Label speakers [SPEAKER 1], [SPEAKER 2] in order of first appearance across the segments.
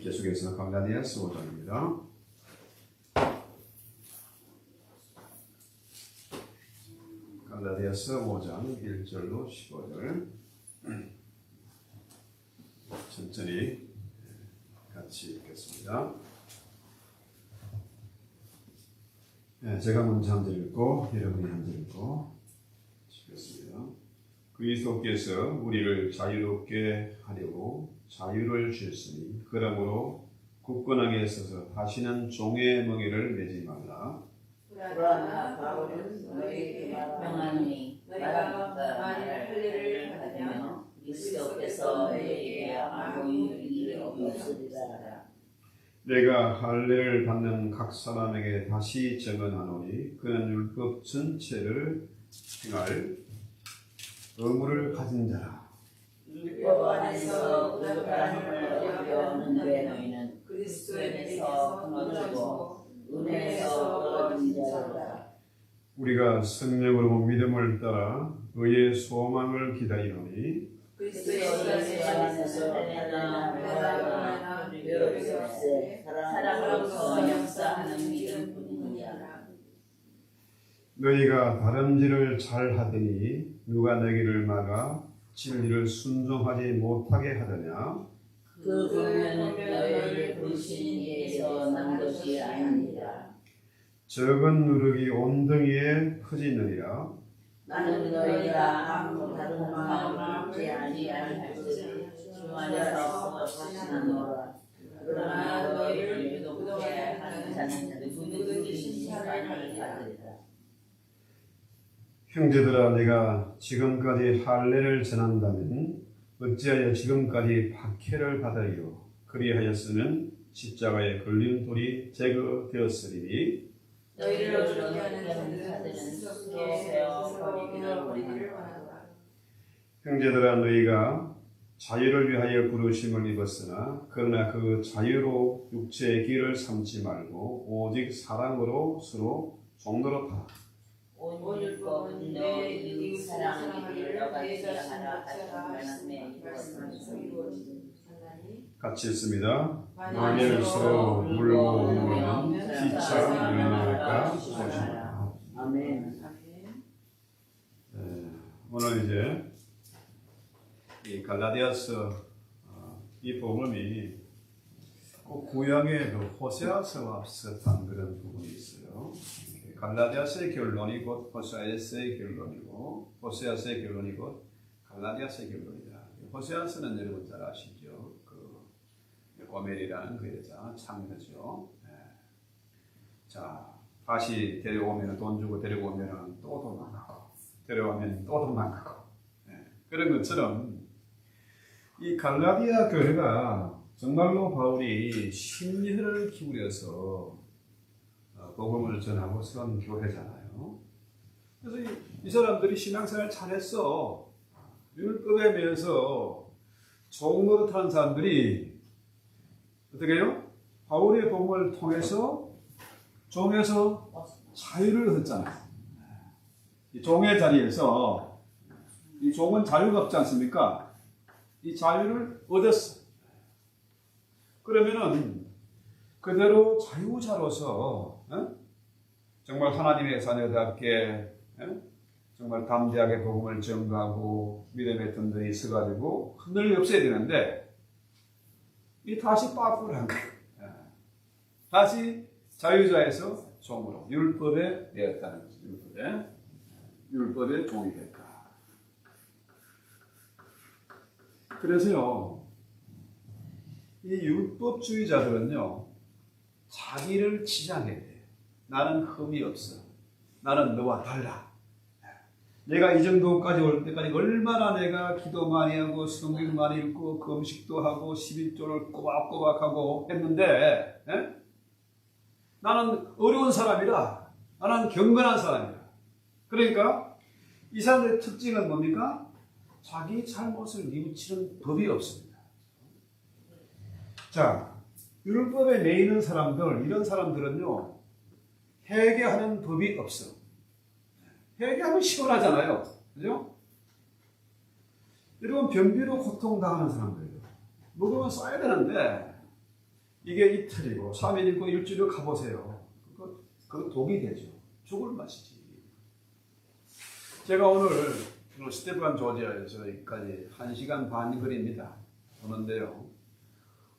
[SPEAKER 1] 계속해서 갈라디아서 5장입니다. 갈라디아서 5장 1절로 15절 천천히 같이 읽겠습니다. 제가 먼저 한 절 읽고 여러분이 한 절 읽고 읽겠습니다. 그리스도께서 우리를 자유롭게 하려고 자유를 주셨으니 그러므로 굳건하게 서서 다시는 종의 멍에를 매지 말라.
[SPEAKER 2] 그러나 바울은 너희에게 명하노니 너희가 만일 할례를 받으면 그리스도께서 너희에게 아무 유익이 없으리라.
[SPEAKER 1] 내가 할례를 받는 각 사람에게 다시 증언하노니 그는 율법 전체를 행할 의무를 가진 자라.
[SPEAKER 2] 율법 안에서 구별함을 배웠는데 너희는 그리스도에서 끊어지고 은혜에서 떨어진 자라.
[SPEAKER 1] 우리가 성령으로 믿음을 따라 의의 소망을 기다리노니
[SPEAKER 2] 그리스도에서 할례나 배웠을세 사랑으로서 역사하는 믿음뿐이니라.
[SPEAKER 1] 너희가 다름질을 잘하더니 누가 너희를 막아 진리를 순종하지 못하게 하더냐?
[SPEAKER 2] 그 공면은 너희를 부르신 이에서 난 것이 아니니라.
[SPEAKER 1] 적은 누룩이 온덩이에 퍼지느니라.
[SPEAKER 2] 나는 너희가 아무 다른 마음을 품지 아니할지 주 안에서 확신하노라. 그러나 너희를 믿게 하는 자는 누구든지 사랑을 받으리라.
[SPEAKER 1] 형제들아, 내가 지금까지 할례를 전한다면 어찌하여 지금까지 박해를 받아요? 그리하였으면 십자가에 걸린 돌이 제거되었으리니
[SPEAKER 2] 너희를 죽게 하는 자들은 스스로 세워 버리기를 원하노라.
[SPEAKER 1] 형제들아, 너희가 자유를 위하여 부르심을 입었으나 그러나 그 자유로 육체의 길을 삼지 말고 오직 사랑으로 서로 종노릇하라.
[SPEAKER 2] 온 율법은 내 이웃 사랑하기를 너같이 하라 하신 말씀에 이루어지니
[SPEAKER 1] 같이 읽습니다.
[SPEAKER 2] 만일서로
[SPEAKER 1] 물고
[SPEAKER 2] 오면
[SPEAKER 1] 오면 피차 일어날까
[SPEAKER 2] 조심하라. 아멘.
[SPEAKER 1] 오늘 이제 이 갈라디아서 이 복음이 꼭 구약의 그 호세아서와 비슷한 그런 부분이 있어요. 갈라디아서의 결론이 곧 호세아서의 결론이고 호세아서의 결론이 곧 갈라디아서의 결론이다. 호세아서는 여러분 잘 아시죠? 그 고멜이라는 그 여자 창녀죠. 자, 다시 데려오면 돈 주고 데려오면 또 도망가고 데려오면 또 도망가고 그런 것처럼 이 갈라디아 교회가 정말로 바울이 심혈을 기울여서 복음을 전하고 선 교회잖아요. 그래서 이 사람들이 신앙생활 잘했어. 율법에 매여서 좋은 노릇하는 사람들이 어떻게 해요? 바울의 복음을 통해서 종에서 자유를 얻었잖아요. 이 종의 자리에서 이 종은 자유가 없지 않습니까? 이 자유를 얻었어. 그러면은 그대로 자유자로서 정말 하나님의 자녀답게 정말 담대하게 복음을 전가하고 믿음의 든든히 서가지고 흔들림 없어야 되는데 이 다시 빠꾸를 거예요. 다시 자유자에서 종으로 율법에 내었다는 거죠. 율법의 종이 될까. 그래서요, 이 율법주의자들은요, 자기를 치장해야 돼요. 나는 흠이 없어. 나는 너와 달라. 내가 이 정도까지 올 때까지 얼마나 내가 기도 많이 하고 성경 많이 읽고 금식도 하고 11조를 꼬박꼬박 하고 했는데 나는 어려운 사람이라. 나는 경건한 사람이라. 그러니까 이 사람들의 특징은 뭡니까? 자기 잘못을 뉘우치는 법이 없습니다. 자, 율법에 매이는 사람들, 이런 사람들은요, 회개하는 법이 없어. 회개하면 시원하잖아요. 그죠? 여러분, 변비로 고통당하는 사람들이요. 먹으면 써야 되는데, 이게 이틀이고, 3일이고, 일주일을 가보세요. 그거 독이 되죠. 죽을 맛이지. 제가 오늘 스테판 조지아에서 여기까지 1시간 반 거리입니다. 오는데요.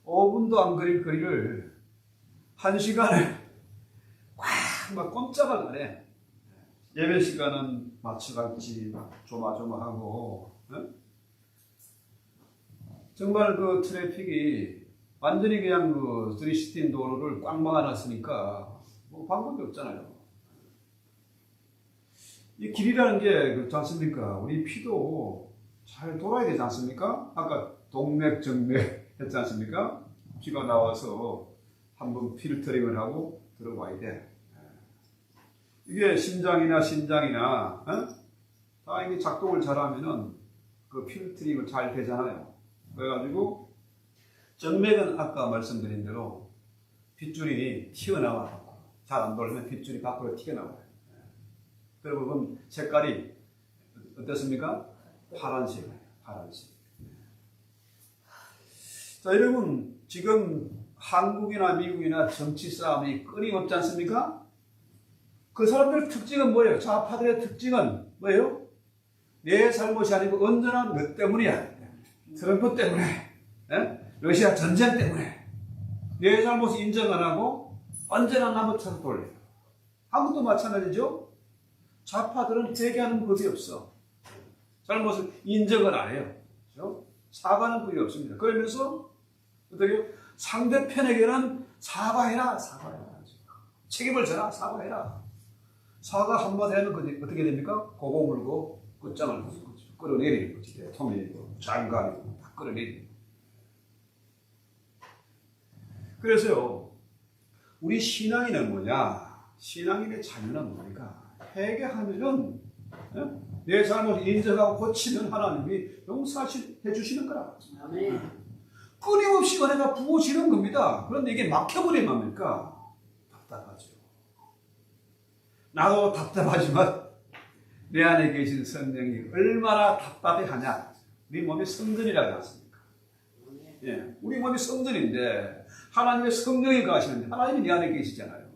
[SPEAKER 1] 5분도 안 걸릴 거리를 1시간을 막 꼼짝을 안 해. 예배 시간은 마치같이 막 조마조마하고 정말 그 트래픽이 완전히 그냥 그 316 도로를 꽉 막아놨으니까 뭐 방법이 없잖아요. 이 길이라는 게 그렇지 않습니까? 우리 피도 잘 돌아야 되지 않습니까? 아까 동맥정맥 했지 않습니까? 피가 나와서 한번 필터링을 하고 들어와야 돼. 이게 심장이나 신장이나 다 이게 작동을 잘하면은 그 필터링을 잘 되잖아요. 그래가지고 정맥은 아까 말씀드린 대로 핏줄이 튀어나와요. 잘 안 돌면 핏줄이 밖으로 튀어나와요. 그리고 색깔이 어떻습니까? 파란색이에요. 파란색. 자, 여러분 지금 한국이나 미국이나 정치 싸움이 끊임없지 않습니까? 그 사람들 특징은 뭐예요? 좌파들의 특징은 뭐예요? 내 잘못이 아니고 언제나 너 때문이야. 트럼프 때문에, 러시아 전쟁 때문에 내 잘못을 인정 안 하고 언제나 남의 탓을 돌려요. 한국도 마찬가지죠. 좌파들은 회개하는 법이 없어. 잘못을 인정을 안 해요. 그렇죠? 사과하는 법이 없습니다. 그러면서 어떻게 상대편에게는 사과해라. 책임을 져라. 사과해라. 사과 한마디 하면 어떻게 됩니까? 고고 물고 끝장을 끌어내리는 거지. 대통령이고 장관이고 다 끌어내리는 거지. 그래서요, 우리 신앙인은 뭐냐? 신앙인의 자유는 뭡니까? 회개하면은 내 잘못을 인정하고 고치면 하나님이 용서해 주시는 거라.
[SPEAKER 2] 아멘.
[SPEAKER 1] 끊임없이 은혜가 부어지는 겁니다. 그런데 이게 막혀버리면 뭡니까? 답답하죠. 나도 답답하지만 내 안에 계신 성령이 얼마나 답답해하냐. 우리 몸이 성전이라고 하지 않습니까? 예, 우리 몸이 성전인데 하나님의 성령이 거하시는데 하나님이 내 안에 계시잖아요.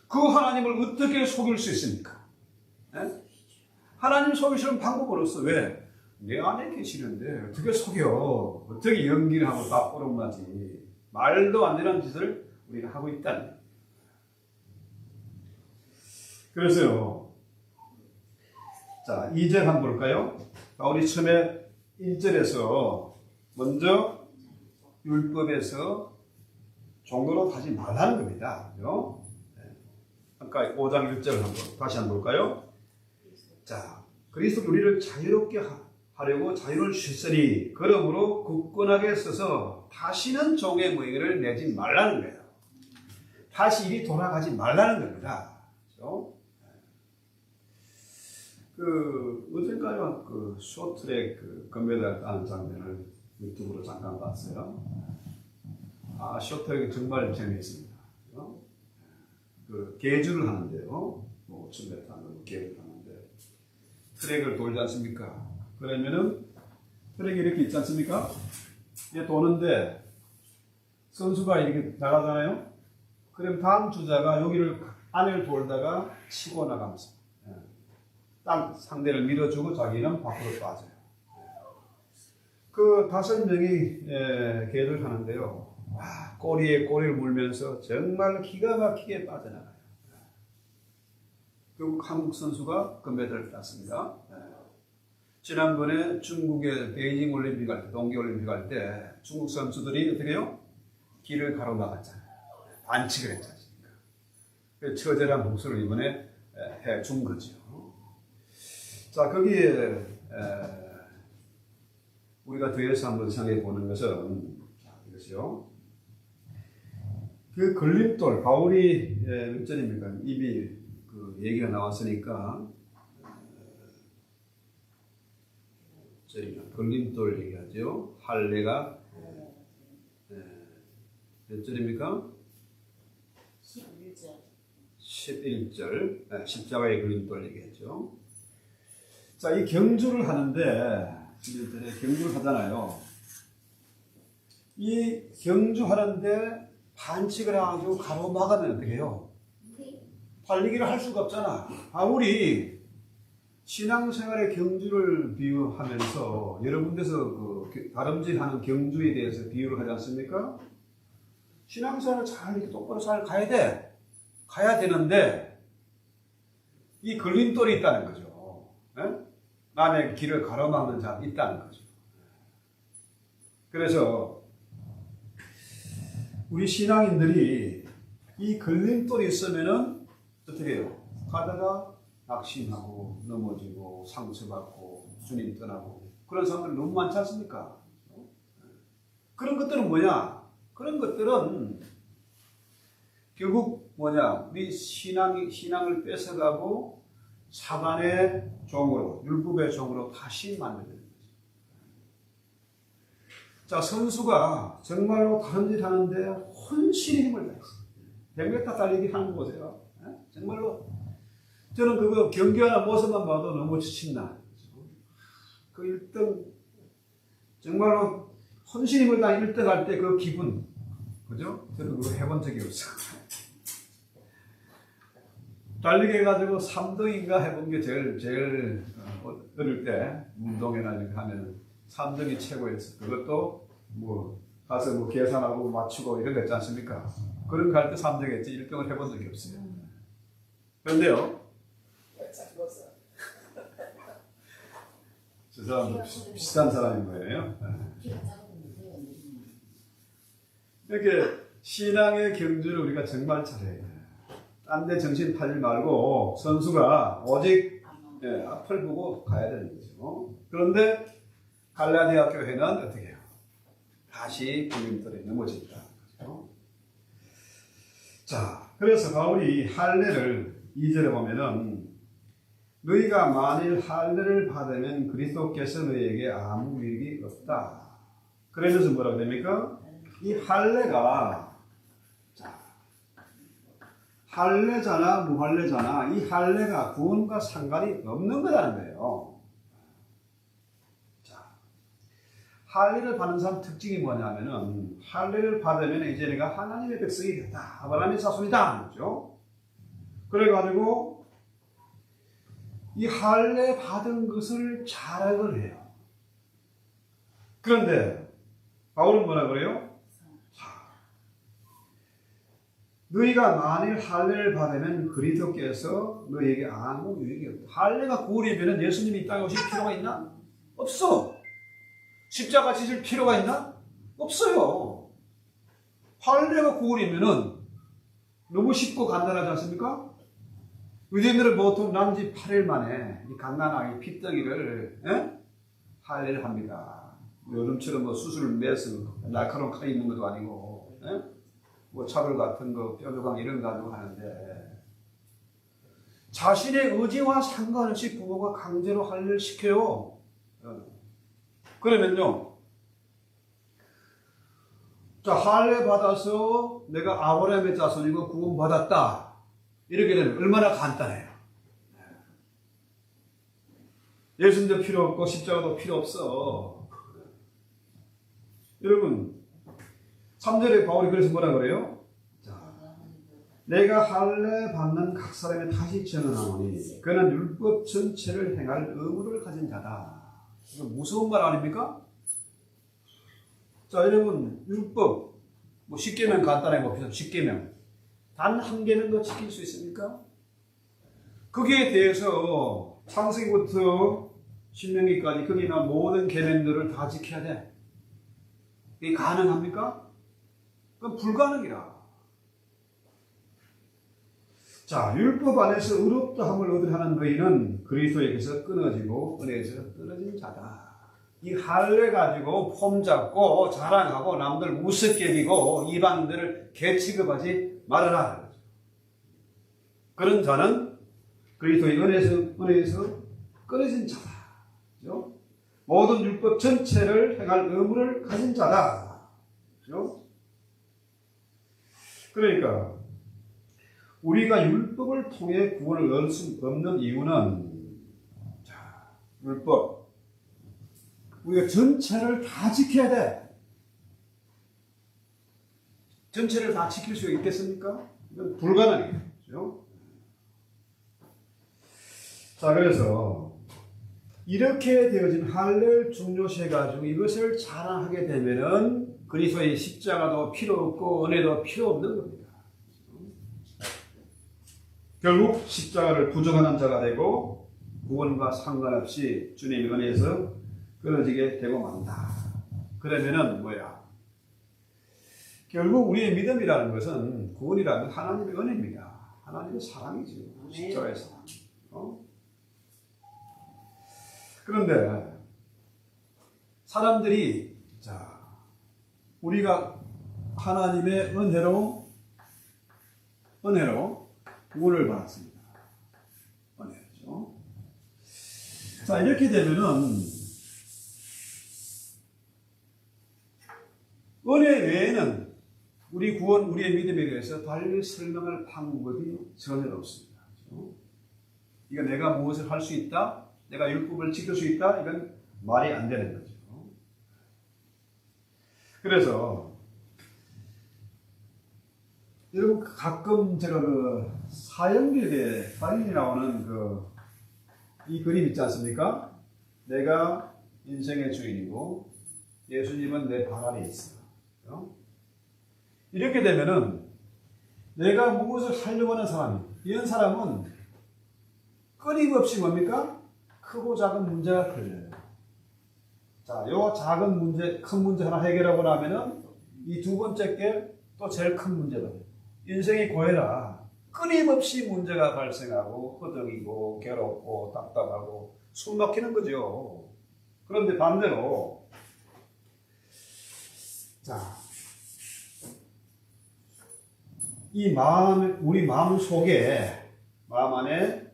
[SPEAKER 1] 그 하나님을 어떻게 속일 수 있습니까? 예? 하나님 속이시는 방법은 없어. 왜? 내 안에 계시는데 어떻게 속여? 어떻게 연기를 하고 다 꼬름나지? 말도 안 되는 짓을 우리가 하고 있다는 거예요. 그래서요. 자, 2절 한번 볼까요? 우리 처음에 1절에서 먼저 율법에서 종로로 하지 말라는 겁니다. 그죠? 아까 5장 1절 한번 다시 한번 볼까요? 자, 그리스도 우리를 자유롭게 하려고 자유를 주시니 그러므로 굳건하게 서서 다시는 종의 무익을 내지 말라는 거예요. 다시 일이 돌아가지 말라는 겁니다. 그렇죠? 어제까지 쇼트트랙 금메달 따는 장면을 유튜브로 잠깐 봤어요. 쇼트트랙이 정말 재미있습니다. 그렇죠? 계주를 하는데요. 5,000m 하는 계주를 하는데 트랙을 돌지 않습니까? 그러면은 트랙이 이렇게 있지 않습니까? 이게 도는데 선수가 이렇게 나가잖아요. 그럼 다음 주자가 여기를 안을 돌다가 치고 나가면서 땅 상대를 밀어주고 자기는 밖으로 빠져요. 그 5명이 계를 하는데요. 와, 꼬리에 꼬리를 물면서 정말 기가 막히게 빠져나가요. 결국 한국 선수가 금메달을 땄습니다. 지난번에 중국의 베이징 올림픽 할 때, 동계 올림픽 할 때 중국 선수들이 어떻게 해요? 길을 가로막았잖아요. 반칙을 했지 않습니까? 처절한 복수를 이번에 해준 거죠. 자, 거기에 우리가 더해서 한번 생각해 보는 것은 이것이요. 그 걸림돌, 바울이 몇 절입니까? 입이 얘기가 나왔으니까 걸림돌 얘기하죠. 할례가 몇 절입니까?
[SPEAKER 2] 11절.
[SPEAKER 1] 11절. 십자가의 걸림돌 얘기하죠. 자, 이 경주를 하는데 11절에 경주를 하잖아요. 이 경주하는데 반칙을 해가지고 가로막으면 어떻게 해요? 달리기를 할 수가 없잖아. 바울이 신앙생활의 경주를 비유하면서 여러 군데서 다름질하는 경주에 대해서 비유를 하지 않습니까? 신앙생활을 잘 이렇게 똑바로 잘 가야 돼. 가야 되는데 이 걸림돌이 있다는 거죠. 네? 남의 길을 가로막는 자가 있다는 거죠. 그래서 우리 신앙인들이 이 걸림돌이 있으면은 어떻게 해요? 가다가 낙심하고 넘어지고 상처받고 주님 떠나고 그런 사람들 너무 많지 않습니까? 그런 것들은 뭐냐? 그런 것들은 결국 뭐냐? 우리 신앙을 뺏어가고 사단의 종으로, 율법의 종으로 다시 만들어야 됩니다. 자, 선수가 정말로 다른 일 하는데 혼신의 힘을 다했어요. 100m 달리기 하는 거 보세요. 정말로 저는 그거 경기하는 모습만 봐도 너무 지친다. 그 1등 정말로 혼신의 힘을 다 1등 할 때 그 기분, 그죠? 저는 그거 해본 적이 없어요. 달리기 해가지고 3등인가 해본 게 제일 어릴 때 운동회나 이렇게 하면 3등이 최고였어. 그것도 가서 계산하고 맞추고 이런 거 있지 않습니까? 그런 거 할 때 3등 했지 1등을 해본 적이 없어요. 그런데요, 저 사람도 비슷한 사람인 거예요. 이렇게 신앙의 경주를 우리가 정말 잘해야 돼요. 딴 데 정신 팔지 말고 선수가 오직 앞을 보고 가야 되는 거죠. 그런데 갈라디아 교회는 어떻게 해요? 다시 걸림돌에 넘어진다. 그렇죠? 자, 그래서 바울이 할례를 2절에 보면은 너희가 만일 할례를 받으면 그리스도께서 너희에게 아무 유익이 없다. 그러면서 뭐라고 됩니까? 이 할례가 할례자나 무할례자나 이 할례가 구원과 상관이 없는 거라는 거예요. 자, 할례를 받는 사람 특징이 뭐냐면은 할례를 받으면 이제 내가 하나님의 백성이 됐다. 아브라함의 자손이다. 그죠? 그래가지고 이 할례 받은 것을 자랑을 해요. 그런데 바울은 뭐라 그래요? 너희가 만일 할례를 받으면 그리스도께서 너희에게 아무 유익이 없다. 할례가 구원이면 예수님이 이 땅에 오실 필요가 있나? 없어. 십자가 지실 필요가 있나? 없어요. 할례가 구원이면은 너무 쉽고 간단하지 않습니까? 유대인들은 보통 남지 8일 만에 이 갓난아기 핏덩이를 할례를 합니다. 요즘처럼 뭐 수술을 매서 날카로운 칼이 있는 것도 아니고 뭐 차돌 같은 거 뼈조각 이런 거 가지고 하는데 자신의 의지와 상관없이 부모가 강제로 할례를 시켜요. 그러면요, 자, 할례 받아서 내가 아브라함의 자손이고 구원받았다. 이렇게 되면 얼마나 간단해요. 예수님도 필요 없고 십자가도 필요 없어. 여러분, 3절에 바울이 그래서 뭐라 그래요? 자, 내가 할례 받는 각 사람의 다시 전언하노니 그는 율법 전체를 행할 의무를 가진 자다. 이거 무서운 말 아닙니까? 자, 여러분, 율법, 뭐 10계명 간단하게 봅시다. 10계명. 단 한 계명도 지킬 수 있습니까? 거기에 대해서 창세기부터 신명기까지 거기 있는 모든 계명들을 다 지켜야 돼. 이게 가능합니까? 그건 불가능이라. 자, 율법 안에서 의롭다함을 얻으려는 너희는 그리스도에게서 끊어지고 은혜에서 떨어진 자다. 이 할례 가지고 폼 잡고 자랑하고 남들 우습게 여기고 이방인들을 개취급하지 말아라. 그런 자는 그리스도의 은혜에서 끊어진 자다. 그렇죠? 모든 율법 전체를 행할 의무를 가진 자다. 그렇죠? 그러니까 우리가 율법을 통해 구원을 얻을 수 없는 이유는, 자, 율법 우리가 전체를 다 지켜야 돼. 전체를 다 지킬 수 있겠습니까? 이건 불가능해요. 그렇죠? 자, 그래서 이렇게 되어진 할례를 중요시해가지고 이것을 자랑하게 되면은 그리스도의 십자가도 필요 없고 은혜도 필요 없는 겁니다. 결국 십자가를 부정하는 자가 되고 구원과 상관없이 주님의 은혜에서 끊어지게 되고 만다. 그러면은 뭐야? 결국 우리의 믿음이라는 것은, 구원이라는 건 하나님의 은혜입니다. 하나님의 사랑이죠. 십자가의 사랑. 그런데 사람들이, 자, 우리가 하나님의 은혜로 구원을 받았습니다. 은혜죠. 자, 이렇게 되면은 은혜 외에는 우리 구원, 우리의 믿음에 대해서 달리 설명할 방법이 전혀 없습니다. 그렇죠? 이거 내가 무엇을 할 수 있다? 내가 율법을 지킬 수 있다? 이건 말이 안 되는 거죠. 그래서 여러분, 가끔 제가 그 사형길에 사형이 나오는 이 그림 있지 않습니까? 내가 인생의 주인이고 예수님은 내 발 아래 있어. 이렇게 되면은 내가 무엇을 하려고 하는 사람이, 이런 사람은 끊임없이 뭡니까? 크고 작은 문제가 걸려요. 자, 요 작은 문제, 큰 문제 하나 해결하고 나면은 이 두 번째 게 또 제일 큰 문제가 돼요. 인생이 고해라. 끊임없이 문제가 발생하고 허덕이고 괴롭고 답답하고 숨 막히는 거죠. 그런데 반대로, 자, 이 마음, 우리 마음 속에, 마음 안에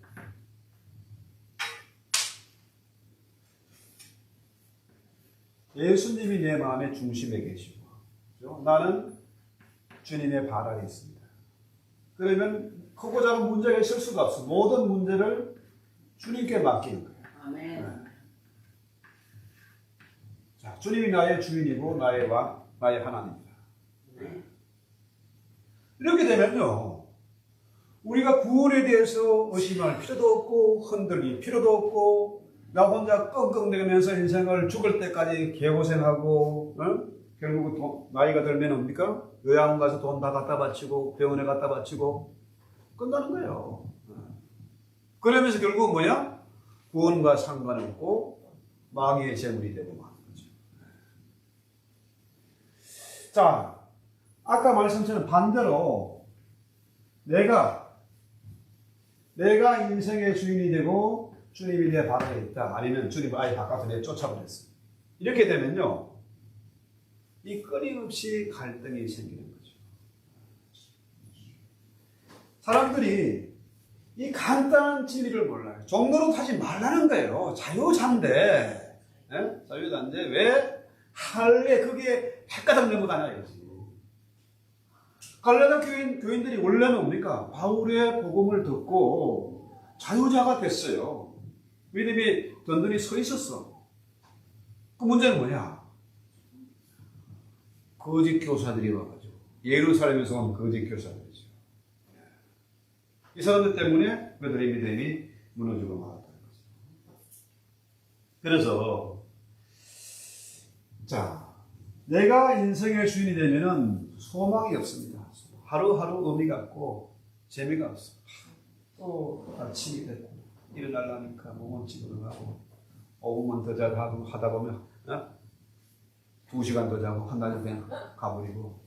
[SPEAKER 1] 예수님이 내 마음의 중심에 계시고, 그렇죠? 나는 주님의 발 아래 있습니다. 그러면 크고 작은 문제가 있을 수가 없어. 모든 문제를 주님께 맡기는 거예요.
[SPEAKER 2] 아멘.
[SPEAKER 1] 자, 주님이 나의 주인이고 나의 왕, 나의 하나님이다. 이렇게 되면요, 우리가 구원에 대해서 의심할 필요도 없고 흔들릴 필요도 없고 나 혼자 끙끙대면서 인생을 죽을 때까지 개고생하고 결국 나이가 들면 뭡니까? 요양원 가서 돈 다 갖다 바치고 병원에 갖다 바치고 끝나는 거예요. 그러면서 결국 뭐냐? 구원과 상관없고 마귀의 제물이 되고 마는 거죠. 자, 아까 말씀처럼 반대로 내가 인생의 주인이 되고 주님이 내 발에 있다. 아니면 주님 아예 바깥으로 내 쫓아버렸어. 이렇게 되면요, 이 끊임없이 갈등이 생기는 거죠. 사람들이 이 간단한 진리를 몰라요. 종로로 타지 말라는 거예요. 자유자인데, 자유자인데 왜 할례 그게 백가닥 넘어가냐 이거지. 갈라디아 교인들이 원래는 뭡니까? 바울의 복음을 듣고 자유자가 됐어요. 믿음이 든든히 서 있었어. 그 문제는 뭐냐? 거짓 교사들이 와가지고 예루살렘에서 온 거짓 교사들이죠. 이 사람들 때문에 그들의 믿음이 무너지고 말았다는 거죠. 그래서 자, 내가 인생의 주인이 되면은 소망이 없습니다. 하루하루 의미가 없고 재미가 없어. 또 아침이 됐고 일어나려니까 몸은 찌그러가고 5분만 더 자고 하다 보면 2시간 더 자고 한 달에 그냥 가버리고.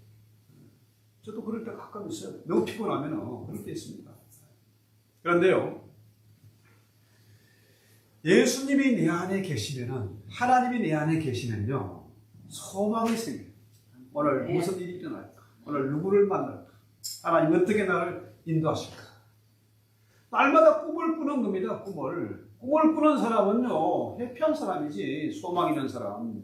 [SPEAKER 1] 저도 그럴 때 가끔 있어요. 너무 피곤하면 그럴 때 있습니다. 그런데요, 예수님이 내 안에 계시면은, 하나님이 내 안에 계시면요, 소망이 생겨요. 오늘 무슨 일이 일어날까? 오늘 누구를 만날까? 하나님 어떻게 나를 인도하실까? 날마다 꿈을 꾸는 겁니다. 꿈을 꾸는 사람은요, 해피한 사람이지 소망 있는 사람.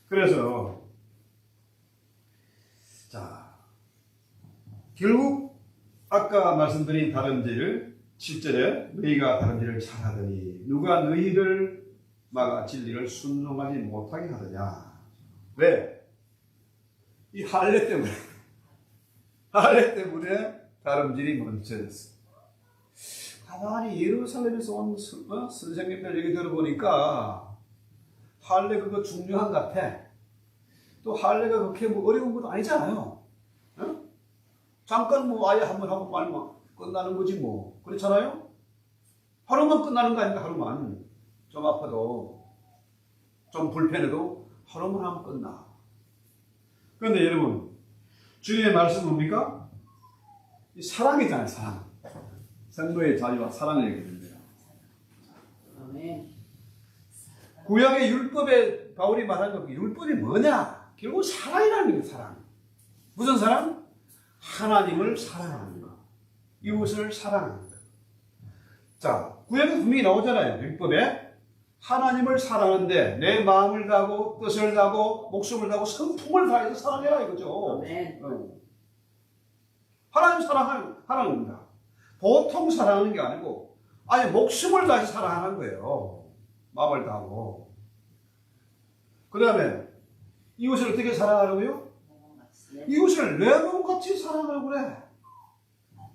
[SPEAKER 1] 그래서 자, 결국 아까 말씀드린 다름질 7절에 너희가 다름질을 잘하더니 누가 너희를 막아 진리를 순종하지 못하게 하더냐. 왜? 이 할례 때문에. 할례 때문에 다름질이 멈춰졌어. 가만히 예루살렘에서 온 선생님들 얘기 들어보니까 할례 그거 중요한 것 같아. 또 할례가 그렇게 뭐 어려운 것도 아니잖아요. 잠깐 뭐 아예 한번 하고 말만 끝나는 거지 뭐. 그렇잖아요? 하루만 끝나는 거 아닙니까? 하루만. 좀 아파도 좀 불편해도 하루만 하면 끝나. 그런데 여러분, 주님의 말씀은 뭡니까? 이 사랑이잖아요. 사랑. 성도의 자유와 사랑을 얘기합니다.
[SPEAKER 2] 아멘.
[SPEAKER 1] 구약의 율법에 바울이 말한 것, 율법이 뭐냐? 결국 사랑이라는 거예요. 사랑. 무슨 사랑? 하나님을 사랑하는 것, 이웃을 사랑하는 것. 자, 구약에 분명히 나오잖아요. 율법에 하나님을 사랑하는데 내 마음을 다하고 뜻을 다하고 목숨을 다하고 성품을 다해서 사랑해라 이거죠.
[SPEAKER 2] 아멘.
[SPEAKER 1] 하나님 사랑하는 겁니다. 보통 사랑하는 게 아니고 아니 목숨을 다해서 사랑하는 거예요. 마음을 다하고. 그 다음에 이웃을 어떻게 사랑하라고요? 이웃을 내 몸같이 사랑하고 그래.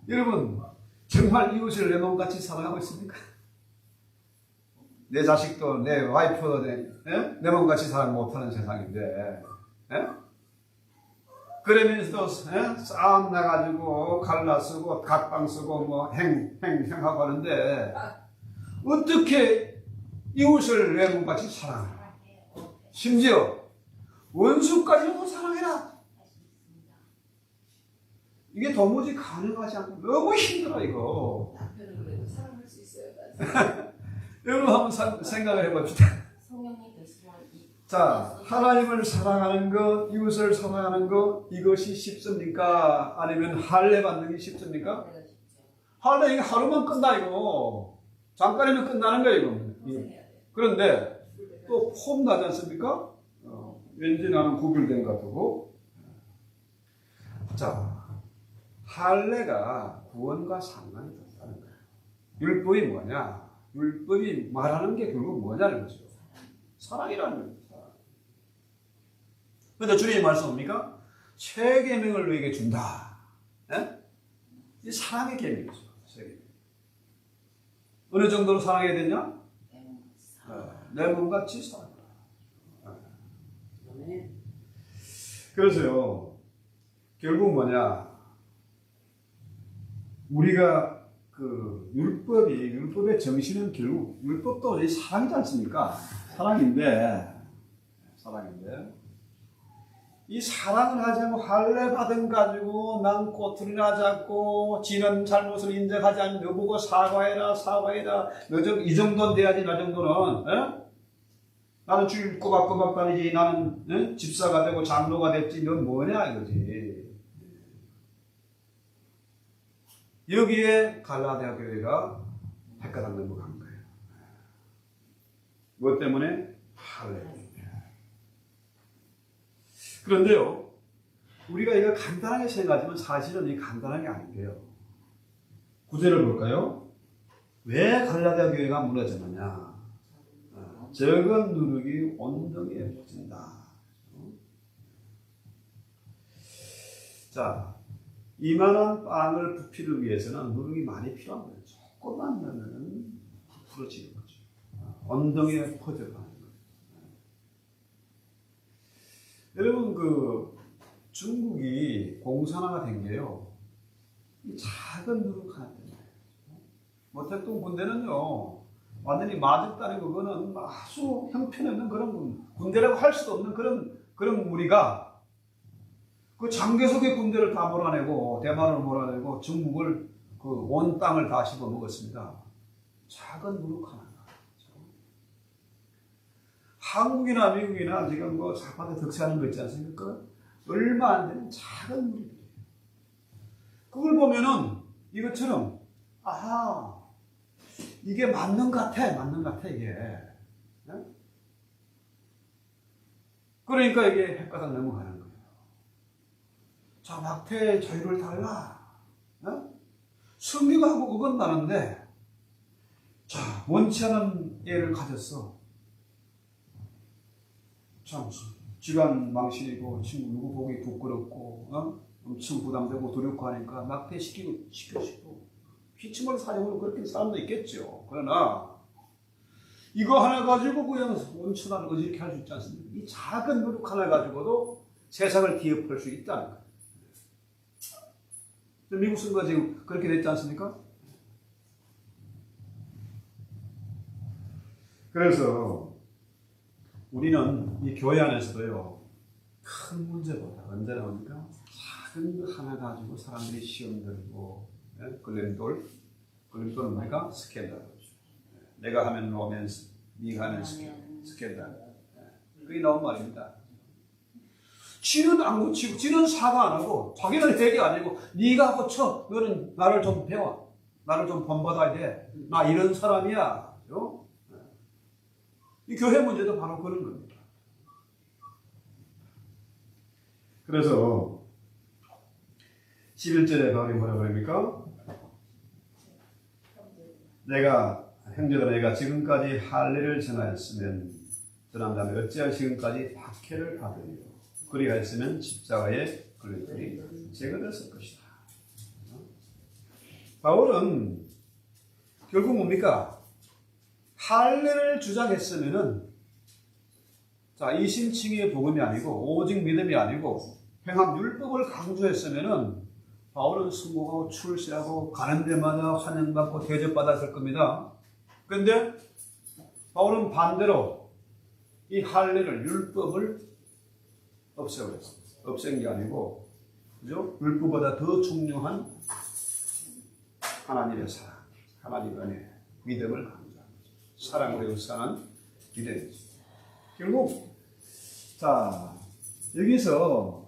[SPEAKER 1] 여러분, 정말 이웃을 내 몸같이 사랑하고 있습니까? 내 자식도 내 와이프도 내 몸같이 사랑 못하는 세상인데, 그러면서도 싸움 나가지고 갈라 쓰고 각방 쓰고 뭐 행하고 하는데 어떻게 이웃을 내 몸같이 사랑하라? 심지어 원수까지도 사랑해라. 이게 도무지 가능하지 않고 너무 힘들어 이거.
[SPEAKER 2] 남편은 그래도 사랑할 수 있어요.
[SPEAKER 1] 여러분 한번 생각을 해봅시다.
[SPEAKER 2] 성령님 되시면
[SPEAKER 1] 자, 하나님을 사랑하는 것, 이웃을 사랑하는 것, 이것이 쉽습니까? 아니면 할례 받는 게 쉽습니까? 할례 이거 하루만 끝나 이거. 잠깐이면 끝나는 거예요 이거. 그런데 또 폼 나지 않습니까? 왠지 나는 구별된 것 같고. 자, 할례가 구원과 상관이 없다는 거예요. 율법이 뭐냐? 율법이 말하는 게 결국 뭐냐는 거죠. 사랑이라는 거예요. 사랑. 그런데 주님의 말씀 뭡니까? 새 계명을 너에게 준다. 예? 이 사랑의 계명이죠. 새 계명. 어느 정도로 사랑해야 되냐? 내 몸같이 사랑하라. 그래서요, 결국 뭐냐? 우리가 율법의 정신은 결국, 율법도 사랑이지 않습니까? 사랑인데, 이 사랑을 하지 않고 할례 받은 가지고 난 꼬투리나 잡고 지는 잘못을 인정하지 않는 너 보고 사과해라. 너 이 정도는 돼야지. 나 정도는. 에? 나는 주일 꼬박꼬박 다니지. 나는 집사가 되고 장로가 됐지. 넌 뭐냐 이거지. 여기에 갈라디아 교회가 헷갈려 넘어간 거예요. 무엇 때문에? 할례. 그런데요, 우리가 이거 간단하게 생각하지만 사실은 이 간단한 게 아닌데요. 구절을 볼까요? 왜 갈라디아 교회가 무너졌느냐? 적은 누룩이 온덩이에 퍼진다. 자, 이만한 빵을 부피를 위해서는 누룩이 많이 필요한 거예요. 조금만 넣으면 부풀어지는 거죠. 온덩이에 퍼져가는 거예요. 여러분, 중국이 공산화가 된 게요, 이 작은 누룩 하나 때문에. 모택동 군대는요, 완전히 마적단이 그거는 아주 형편없는 그런 군대라고 할 수도 없는 그런 무리가 그 장개석의 군대를 다 몰아내고 대만을 몰아내고 중국을 온 땅을 다 씹어 먹었습니다. 작은 누룩 하나. 한국이나 미국이나 지금 좌파들 득세하는 거 있지 않습니까? 얼마 안 되는 작은 무리들이에요. 그걸 보면은 이것처럼 이게 맞는 것 같아 이게. 네? 그러니까 이게 헷가닥 넘어가는 거예요. 자, 낙태의 자유를 달라. 네? 성경하고 어긋나는데, 자, 원치 않은 애를 가졌어. 참, 집안 망신이고, 친구 누구 보기 부끄럽고, 엄청 부담되고 두렵고 하니까 낙태시키고, 기침을 사정으로 그렇게 사람도 있겠죠. 그러나, 이거 하나 가지고 그냥 온천한 거지 이렇게 할 수 있지 않습니까? 이 작은 노력 하나 가지고도 세상을 기업할 수 있다는 거예요. 미국 선거가 지금 그렇게 됐지 않습니까? 그래서, 우리는 이 교회 안에서도요, 큰 문제보다 언제나 뭡니까? 작은 거 하나 가지고 사람들이 시험 들고, 걸림돌은 뭡니까? 스캔들. 내가 하면 로맨스, 네가 하면 스캔들. 그게 나온 말입니다. 지는 안 고치고, 지는 사과 안 하고, 자기는 회개 아니고, 네가 고쳐. 너는 나를 좀 배워. 나를 좀 본받아야 돼. 나 이런 사람이야. 이 교회 문제도 바로 그런 겁니다. 그래서 11절에 바울이 뭐라고 그럽니까? 형제들아 내가 지금까지 할례를 전한다면 어찌할 지금까지 박해를 받으리요. 그리하였으면 십자가의 걸림돌이 제거됐을 것이다. 바울은 결국 뭡니까? 할례를 주장했으면은, 자, 이신칭의 복음이 아니고, 오직 믿음이 아니고, 행함 율법을 강조했으면은, 바울은 승복하고 출세하고, 가는 데마다 환영받고 대접받았을 겁니다. 그런데, 바울은 반대로, 이 할례를, 율법을 없애버렸습니다. 없앤 게 아니고, 그죠? 율법보다 더 중요한 하나님의 사랑, 하나님의 은혜, 믿음을 강조합니다. 사랑으로 역사하는 믿음이죠. 결국, 자, 여기서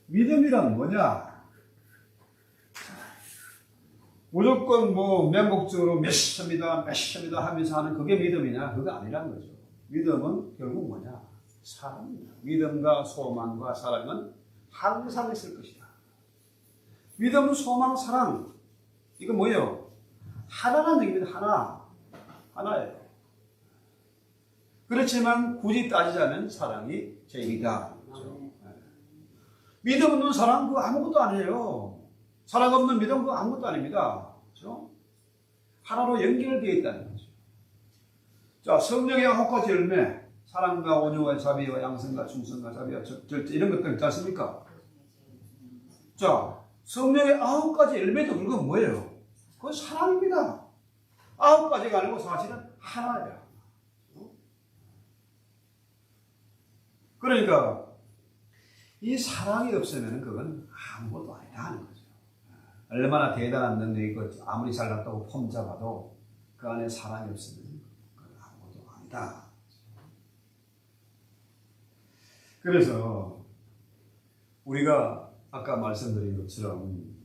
[SPEAKER 1] 믿음이란 뭐냐? 무조건 맹목적으로 메시아입니다 하면서 하는 그게 믿음이냐? 그거 아니란 거죠. 믿음은 결국 뭐냐? 사랑입니다. 믿음과 소망과 사랑은 항상 있을 것이다. 믿음, 소망, 사랑. 이거 뭐예요? 하나라는 얘기입니다. 하나예요. 그렇지만 굳이 따지자면 사랑이 제일이다. 믿음 없는 사랑 그거 아무것도 아니에요. 사랑 없는 믿음 그거 아무것도 아닙니다. 그렇죠? 하나로 연결되어 있다는 거죠. 자, 성령의 9가지 열매, 사랑과 온유와 자비와 양성과 충성과 자비와 절제 이런 것들 있지 않습니까? 자, 성령의 9가지 열매도 그건 뭐예요? 그건 사랑입니다. 9가지가 아니고 사실은 하나예요. 그러니까 이 사랑이 없으면 그건 아무것도 아니다 하는 거죠. 얼마나 대단한 능력이고 아무리 잘났다고 폼 잡아도 그 안에 사랑이 없으면 그건 아무것도 아니다. 그래서 우리가 아까 말씀드린 것처럼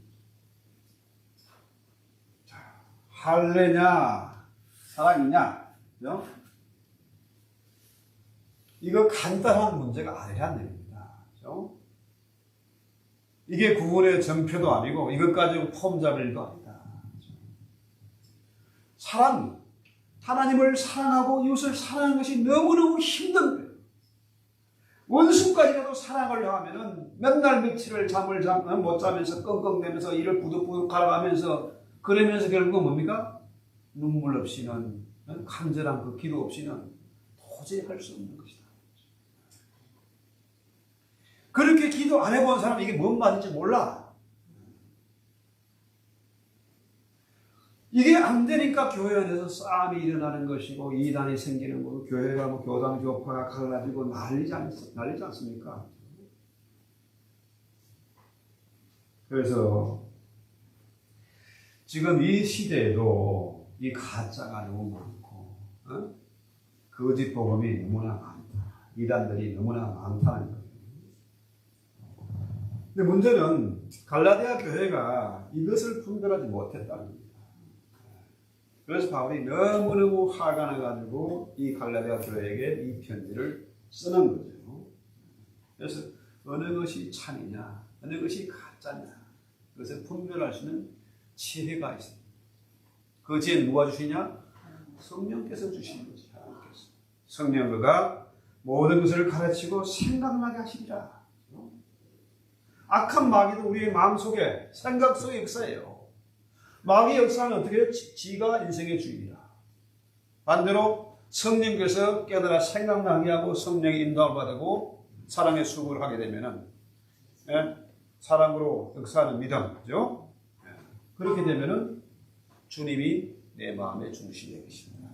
[SPEAKER 1] 할례냐 사랑이냐, 그죠? 이거 간단한 문제가 아니란 얘기입니다. 그죠? 이게 구원의 정표도 아니고 이것 가지고 폼 잡을 일도 아니다. 그죠? 사랑, 하나님을 사랑하고 이웃을 사랑하는 것이 너무너무 힘든 거예요. 원수까지라도 사랑을 하면은 맨날 며칠을 잠을 못 자면서 끙끙대면서 이를 부득부득 갈아가면서 그러면서 결국은 뭡니까? 눈물 없이는, 간절한 그 기도 없이는 도저히 할 수 없는 것이다. 그렇게 기도 안 해본 사람은 이게 뭔 말인지 몰라. 이게 안 되니까 교회 안에서 싸움이 일어나는 것이고 이단이 생기는 거고 교회가 뭐 교당 교파가 갈라지고 난리지 않습니까? 그래서 지금 이 시대에도 이 가짜가 너무 많고 거짓 복음이 너무나 많다. 이단들이 너무나 많다는 거예요. 근데 문제는 갈라디아 교회가 이것을 분별하지 못했다는 겁니다. 그래서 바울이 너무너무 화가 나가지고 이 갈라디아 교회에게 이 편지를 쓰는 거죠. 그래서 어느 것이 참이냐, 어느 것이 가짜냐, 그것을 분별할 수 있는 지혜가 있습니다. 그 지혜는 누가 주시냐? 성령께서 주시는 거죠. 성령 그가 모든 것을 가르치고 생각나게 하시리라. 악한 마귀도 우리의 마음속에 생각 속의 역사예요. 마귀의 역사는 어떻게 해요? 지가 인생의 주인이라. 반대로 성령께서 깨달아 생각나게 하고 성령의 인도를 받고 사랑의 수업을 하게 되면은 사랑으로 역사하는 믿음, 그죠? 그렇게 되면은 주님이 내 마음의 중심에 계십니다.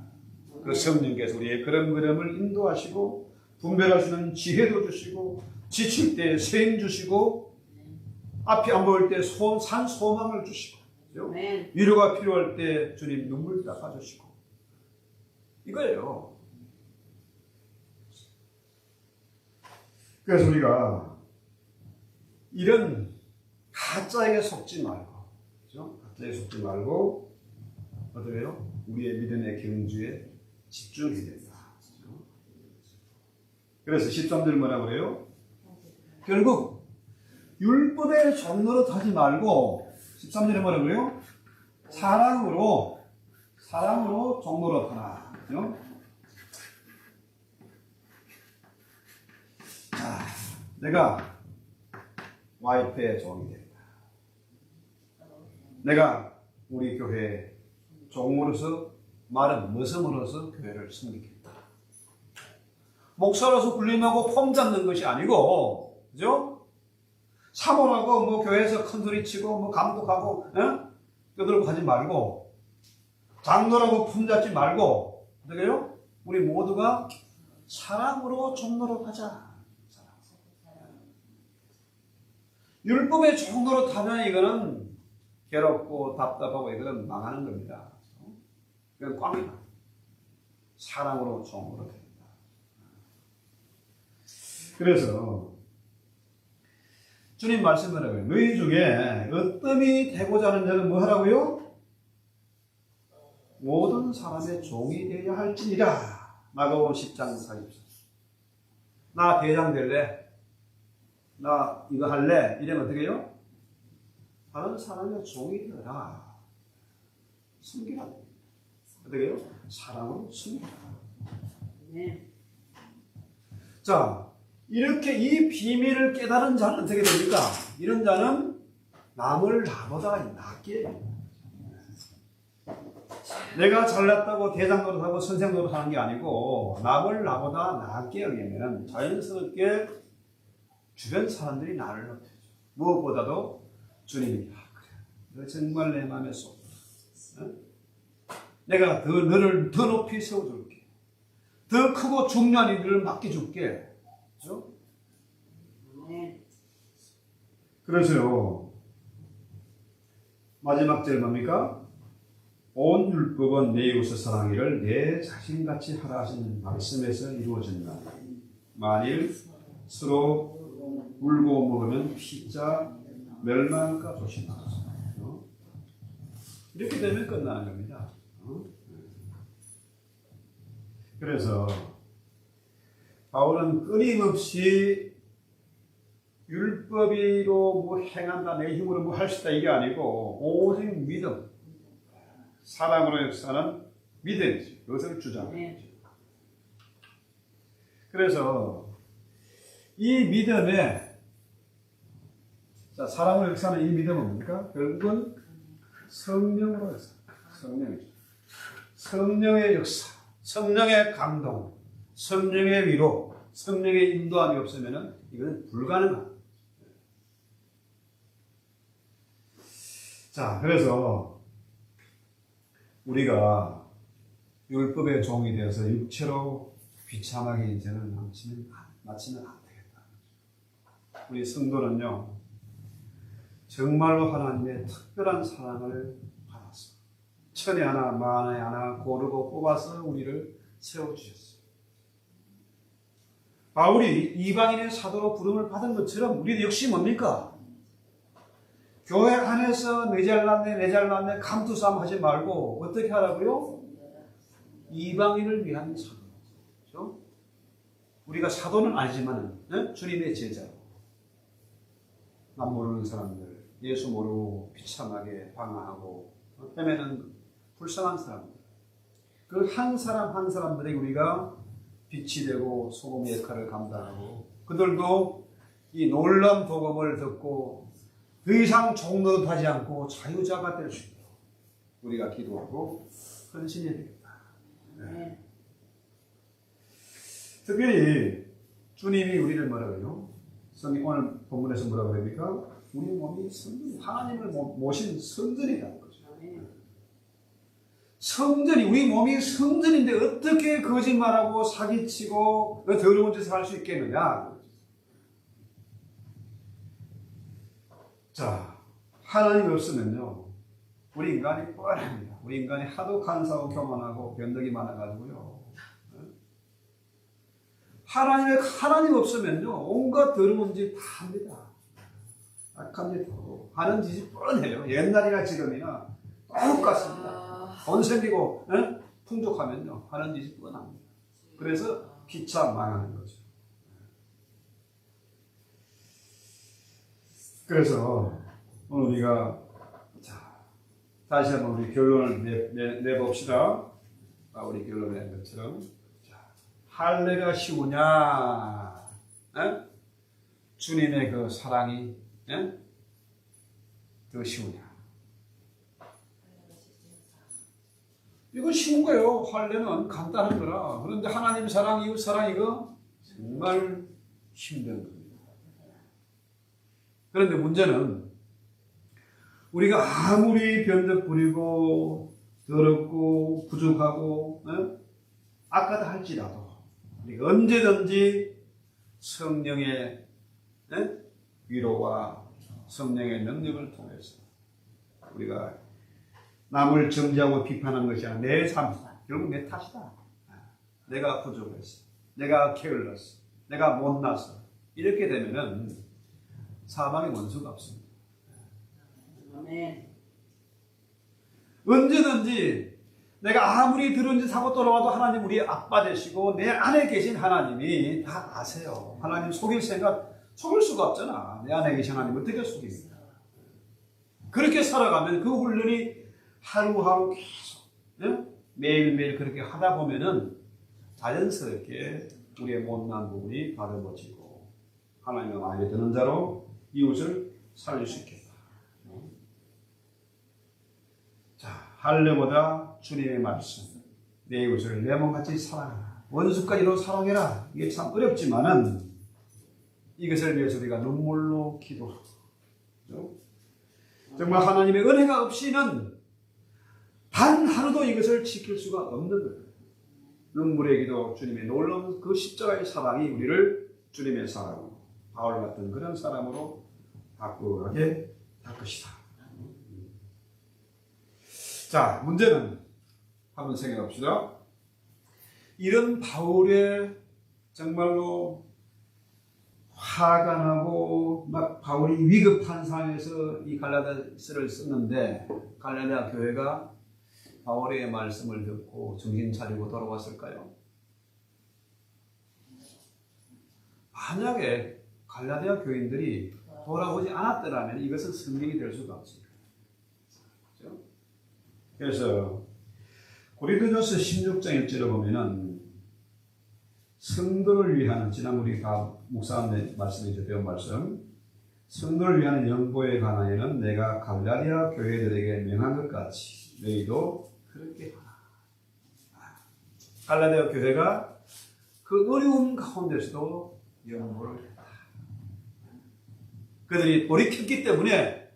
[SPEAKER 1] 그 성령께서 우리의 그런 걸음을 인도하시고 분별하시는 지혜도 주시고 지칠 때 세임 주시고 앞이 안 보일 때 산 소망을 주시고 그죠? 위로가 필요할 때 주님 눈물 닦아주시고 이거예요. 그래서 우리가 이런 가짜에게 속지 말고, 그죠? 가짜에 속지 말고 어떻게 해요? 우리의 믿음의 경주에 집중해야 된다. 그죠? 그래서 13절 뭐라고 그래요? 결국 율법의 종로로 타지 말고 13절에 뭐라고 그래요? 사랑으로 종로로 타라. 그죠? 자, 내가 와이프의 종이 된다. 내가 우리 교회 종으로서 말은 머슴으로서 교회를 섬기겠다. 목사로서 군림하고 폼 잡는 것이 아니고, 그죠? 사모하고 뭐 교회에서 큰소리 치고 뭐 감독하고 떠들고 하지 말고 장로라고 품 잡지 말고 어떻게 해요? 우리 모두가 사랑으로 종로로 하자. 율법의 종로로 타면 이거는 괴롭고 답답하고 이거는 망하는 겁니다. 이건 꽝이다. 사랑으로 종로로 됩니다. 그래서 주님 말씀하라고요. 너희 중에 어뜸이 되고자 하는 자는 뭐 하라고요? 모든 사람의 종이 되어야 할지니라. 마가복음 10장 44. 나 대장 될래? 나 이거 할래? 이러면 어떻게 해요? 다른 사람의 종이 되어라. 숨기라. 어떻게 해요? 사랑으로 승리하라.
[SPEAKER 2] 아멘.
[SPEAKER 1] 자, 이렇게 이 비밀을 깨달은 자는 어떻게 됩니까? 이런 자는 남을 나보다 낫게 해요. 내가 잘났다고 대장 노릇하고 선생 노릇하는 게 아니고 남을 나보다 낫게 여기면 자연스럽게 주변 사람들이 나를 높여줘. 무엇보다도 주님이 그래, 너 정말 내 마음에 쏙 들어. 내가 너를 더 높이 세워줄게. 더 크고 중요한 일을 맡겨줄게. 그렇죠?
[SPEAKER 2] 아멘.
[SPEAKER 1] 그래서요, 마지막 절 뭡니까? 온 율법은 내 이웃을 사랑하기를 내 자신같이 하라 하시는 말씀에서 이루어진다. 만일 서로 물고 먹으면 피자 멸망할까 조심하라. 이렇게 되면 끝나는 겁니다. 그래서 바울은 끊임없이 율법으로 뭐 행한다, 내 힘으로 뭐 할 수 있다 이게 아니고 오직 믿음, 사랑으로 역사는 믿음이지. 그것을 주장합니다. 그래서 이 믿음에 사랑으로 역사는 이 믿음은 뭡니까? 결국은 성령으로 역사. 성령이죠. 성령의 역사, 성령의 감동, 성령의 위로, 성령의 인도함이 없으면 이건 불가능합니다. 자, 그래서 우리가 율법의 종이 되어서 육체로 비참하게 인생을 마치면 안 되겠다. 우리 성도는요, 정말로 하나님의 특별한 사랑을 받았어. 천에 하나, 만에 하나 고르고 뽑아서 우리를 세워주셨어요. 바울이 이방인의 사도로 부름을 받은 것처럼 우리도 역시 뭡니까? 교회 안에서 내 잘났네 감투싸움 하지 말고 어떻게 하라고요? 이방인을 위한 사도. 그렇죠? 우리가 사도는 아니지만 주님의 제자로 남 모르는 사람들, 예수 모르고 비참하게 방황하고 헤매는 불쌍한 사람들, 그 한 사람 한 사람들에게 우리가 빛이 되고 소금의 역할을 감당하고 그들도 이 놀라운 복음을 듣고 더 이상 종노릇하지 않고 자유자가 될 수 있도록 우리가 기도하고 헌신해야 되겠다. 네. 특별히 주님이 우리를 뭐라고 해요? 성경 오늘 본문에서 뭐라고 합니까? 우리 몸이 성전, 하나님을 모신 성전이라는 거죠. 성전이, 우리 몸이 성전인데 어떻게 거짓말하고 사기치고 더러운 짓을 할 수 있겠느냐? 자, 하나님 없으면요, 우리 인간이 뻔합니다. 우리 인간이 하도 간사하고 교만하고 변덕이 많아가지고요. 하나님 없으면요, 온갖 더러운 짓 다 합니다. 악한 짓 하고, 하는 짓이 뻔해요. 옛날이나 지금이나 똑같습니다. 돈 생기고, 풍족하면요, 하는 짓이 뻔합니다. 그래서 피차 망하는 거죠. 그래서 오늘 우리가 다시 한번 우리 결론을 내봅시다. 우리 결론 낸 것처럼 할례가 쉬우냐? 주님의 그 사랑이 더 쉬우냐? 이거 쉬운 거예요. 할례는 간단한 거라. 그런데 하나님 사랑, 이웃 사랑 이거 정말 힘든 겁니다. 그런데 문제는 우리가 아무리 변덕 부리고 더럽고 부족하고 악하다 할지라도 우리가 언제든지 성령의 위로와 성령의 능력을 통해서 우리가 남을 정죄하고 비판하는 것이 아니라 내 삶이다. 결국 내 탓이다. 내가 부족했어. 내가 게을렀어. 내가 못났어. 이렇게 되면은 사방에 원수가 없습니다.
[SPEAKER 2] 아멘.
[SPEAKER 1] 언제든지 내가 아무리 들은 짓 하고 돌아와도 하나님 우리 아빠 되시고 내 안에 계신 하나님이 다 아세요. 하나님 속일 수가 없잖아. 내 안에 계신 하나님 어떻게 속입니까? 그렇게 살아가면 그 훈련이 하루하루 계속 매일매일 그렇게 하다 보면은 자연스럽게 우리의 못난 부분이 다듬어지고 하나님의 마음에 드는 자로 이웃을 살릴 수 있겠다. 자, 할례보다 주님의 말씀, 내 이웃을 내 몸같이 사랑하라, 원수까지도 사랑해라. 이게 참 어렵지만은 이것을 위해서 우리가 눈물로 기도하고, 정말 하나님의 은혜가 없이는 단 하루도 이것을 지킬 수가 없는 거예요. 눈물의 기도, 주님의 놀라운 그 십자가의 사랑이 우리를 주님의 사랑으로, 바울 같은 그런 사람으로 바꾸게 할 것이다. 자, 문제는 한번 생각해 봅시다. 이런 바울의 정말로 화가 나고 막 바울이 위급한 상황에서 이 갈라디아서를 썼는데 갈라디아 교회가 바울의 말씀을 듣고 정신 차리고 돌아왔을까요? 만약에 갈라디아 교인들이 돌아오지 않았더라면 이것은 성경이 될 수가 없습니다. 그렇죠? 그래서 고린도전서 16장 1절을 보면은 성도를 위하는, 지난 우리 다 목사님 말씀이죠. 배운 말씀, 성도를 위하는 연보에 관하여는 내가 갈라디아 교회들에게 명한 것 같이 너희도 그렇게 하라. 갈라디아 교회가 그 어려운 가운데서도 연보를 했다. 그들이 돌이켰기 때문에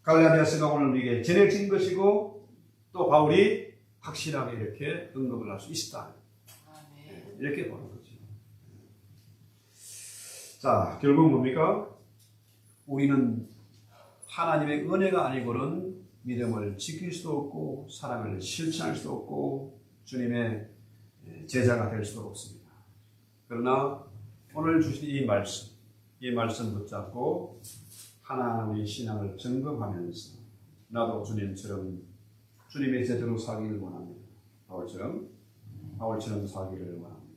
[SPEAKER 1] 갈라디아서가 오늘 우리에게 전해진 것이고 또 바울이 확실하게 이렇게 언급을 할 수 있었다. 이렇게 보는 거죠. 자, 결국 뭡니까? 우리는 하나님의 은혜가 아니고는 믿음을 지킬 수도 없고 사랑을 실천할 수도 없고 주님의 제자가 될 수도 없습니다. 그러나 오늘 주신 이 말씀 붙잡고 하나님의 신앙을 점검하면서 나도 주님처럼 주님의 제자로 살기를 원합니다. 바울처럼 살기를 원합니다.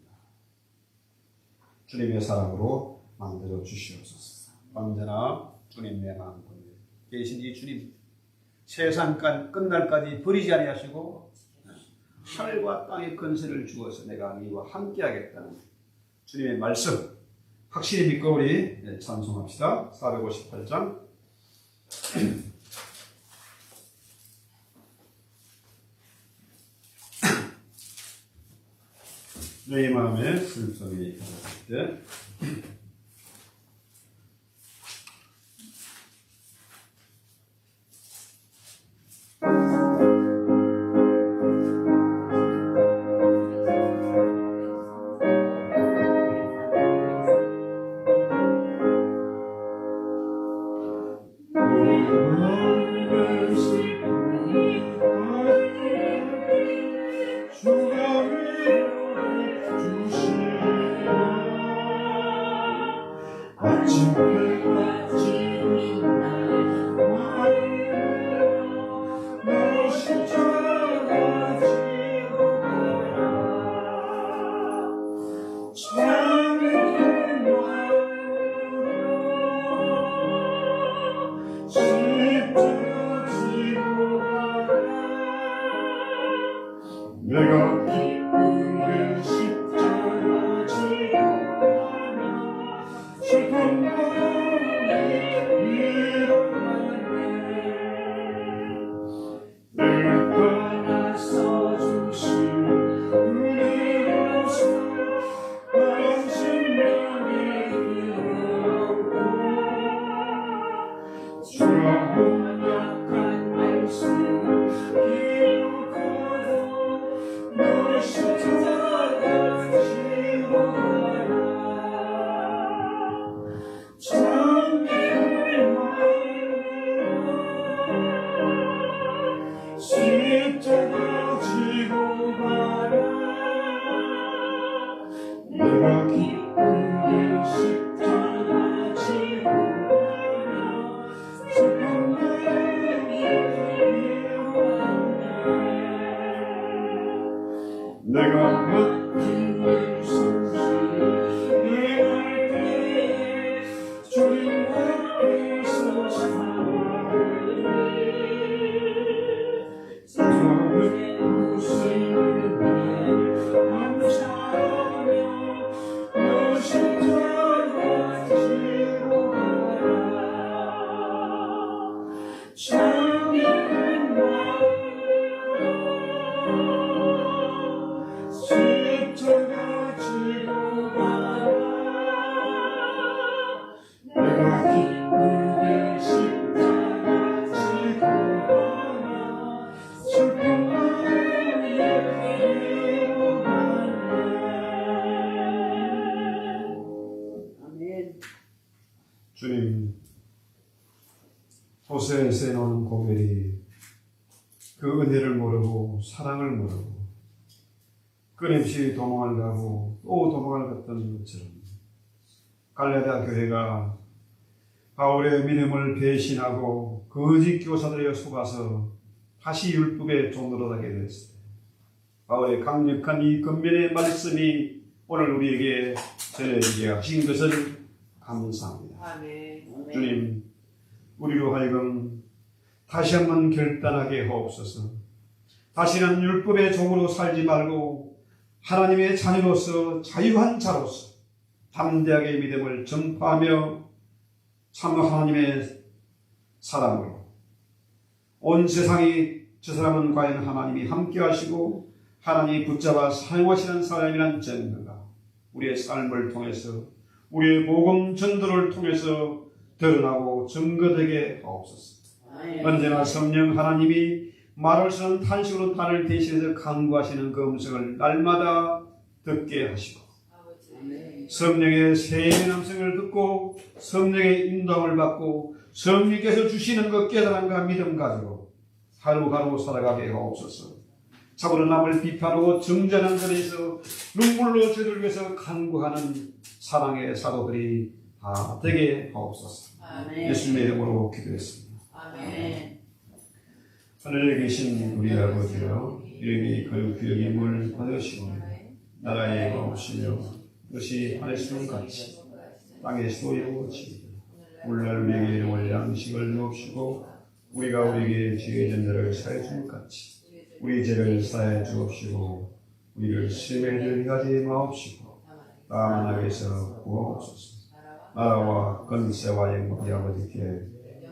[SPEAKER 1] 주님의 사랑으로 만들어 주시옵소서. 언제나 주님 내 마음 가운데 계신 이 주님, 세상 끝날까지 버리지 아니하시고 하늘과 땅의 권세를 주어서 내가 너희와 함께하겠다는 주님의 말씀 확실히 믿고 우리 찬송합시다. 458장 내 마음에 슬픔이 가득할 때
[SPEAKER 3] 내가 기쁘게 십자가 지고 가며 슬픈 마음이 위로하네. 내가 떠나서 주신 은혜로서 당신명이 들었고 주여 약한 말씀 십자가 지고 가라. 내가 기쁘게 십자가 지고 가라. 슬픈
[SPEAKER 1] 호세에서 나오는 고멜이 그 은혜를 모르고 사랑을 모르고 끊임없이 도망을 가고 또 도망을 갔던 것처럼 갈라디아 교회가 바울의 믿음을 배신하고 거짓 교사들에 속아서 다시 율법의 종으로 가게 되었어요. 바울의 강력한 이 권면의 말씀이 오늘 우리에게 전해지게 하신 것을 감사합니다.
[SPEAKER 2] 아멘.
[SPEAKER 1] 주님, 우리로 하여금 다시 한번 결단하게 하옵소서. 다시는 율법의 종으로 살지 말고 하나님의 자녀로서 자유한 자로서 담대하게 믿음을 전파하며 참 하나님의 사람으로 온 세상이 저 사람은 과연 하나님이 함께 하시고 하나님이 붙잡아 사용하시는 사람이란 증거가 우리의 삶을 통해서 우리의 복음 전도를 통해서 드러나고 증거되게 하옵소서. 언제나 성령 하나님이 말을 쓰는 탄식으로 단을 대신해서 강구하시는 그 음성을 날마다 듣게 하시고 성령의 세미의 음성을 듣고 성령의 인도함을 받고 성령께서 주시는 그 깨달음과 믿음 가지고 하루하루 살아가게 하옵소서. 참으로 남을 비판하고 정죄하는 자리에서 눈물로 저들을 위해서 간구하는 사랑의 사도들이 다 되게 하옵소서. 예수님의 이름으로 기도했습니다.
[SPEAKER 2] 아멘.
[SPEAKER 1] 하늘에 계신 우리 아버지여, 이름이 거룩히 여김을 받으시고 나라의 마옵시며 뜻이 하늘에서는 같이 땅에서도 이루어지이다. 오늘날 우리에게 일용할 양식을 주옵시고 우리가 우리에게 죄진 자를 사해 준 같이 우리 죄를 사해 주옵시고 우리를 시험에 들게 하지 마옵시고 다만 악에서 구하옵소서. 나라와 권세와 영광이 아버지께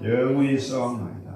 [SPEAKER 1] 영원히 있사옵나이다.